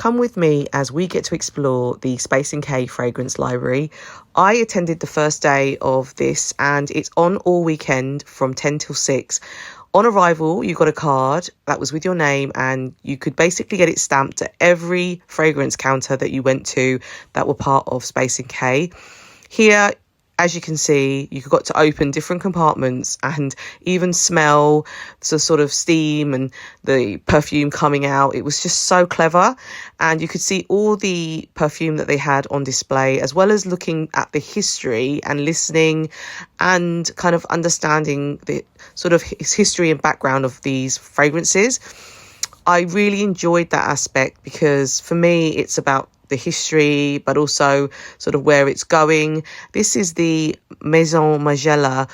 come with me as we get to explore the Space NK Fragrance Library. I attended the first day of this and it's on all weekend from 10 till 6. On arrival, you got a card that was with your name and you could basically get it stamped at every fragrance counter that you went to that were part of Space NK. Here, as you can see, you got to open different compartments and even smell the sort of steam and the perfume coming out. It was just so clever. And you could see all the perfume that they had on display, as well as looking at the history and listening and kind of understanding the sort of history and background of these fragrances. I really enjoyed that aspect because for me, it's about the history, but also sort of where it's going. This is the Maison Margiela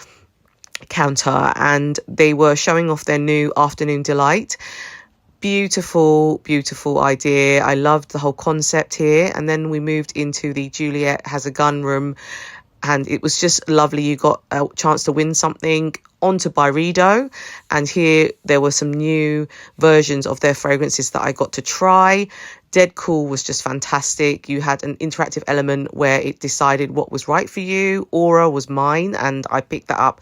counter and they were showing off their new Afternoon Delight. Beautiful, beautiful idea. I loved the whole concept here. And then we moved into the Juliet Has a Gun room and it was just lovely. You got a chance to win something onto Byredo, and here there were some new versions of their fragrances that I got to try. Dead Cool was just fantastic. You had an interactive element where it decided what was right for you. Aura was mine and I picked that up.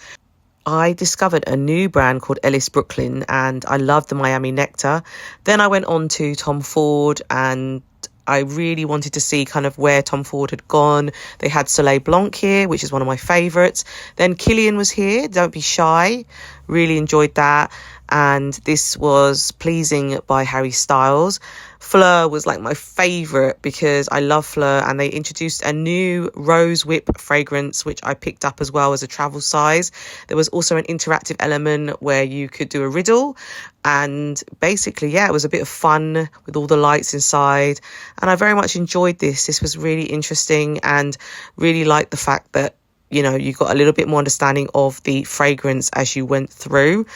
I discovered a new brand called Ellis Brooklyn and I loved the Miami Nectar. Then I went on to Tom Ford and I really wanted to see kind of where Tom Ford had gone. They had Soleil Blanc here, which is one of my favourites. Then Kilian was here, Don't Be Shy. Really enjoyed that. And this was Pleasing by Harry Styles. Fleur was like my favourite because I love Fleur, and they introduced a new Rose Whip fragrance, which I picked up as well as a travel size. There was also an interactive element where you could do a riddle, and basically, yeah, it was a bit of fun with all the lights inside, and I very much enjoyed this. This was really interesting and really liked the fact that, you know, you got a little bit more understanding of the fragrance as you went through.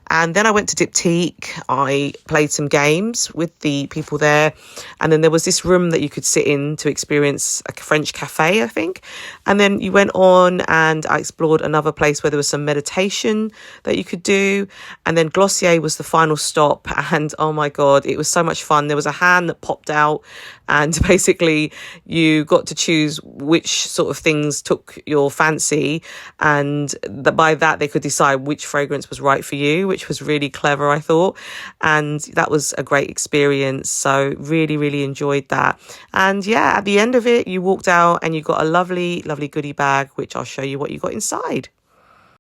And then I went to Diptyque. I played some games with the people there. And then there was this room that you could sit in to experience a French cafe, I think. And then you went on and I explored another place where there was some meditation that you could do. And then Glossier was the final stop. And oh my God, it was so much fun. There was a hand that popped out and basically you got to choose which sort of things took your fancy, and by that they could decide which fragrance was right for you, which was really clever, I thought. And that was a great experience. So really enjoyed that. And yeah, at the end of it, you walked out and you got a lovely goodie bag, which I'll show you what you got inside.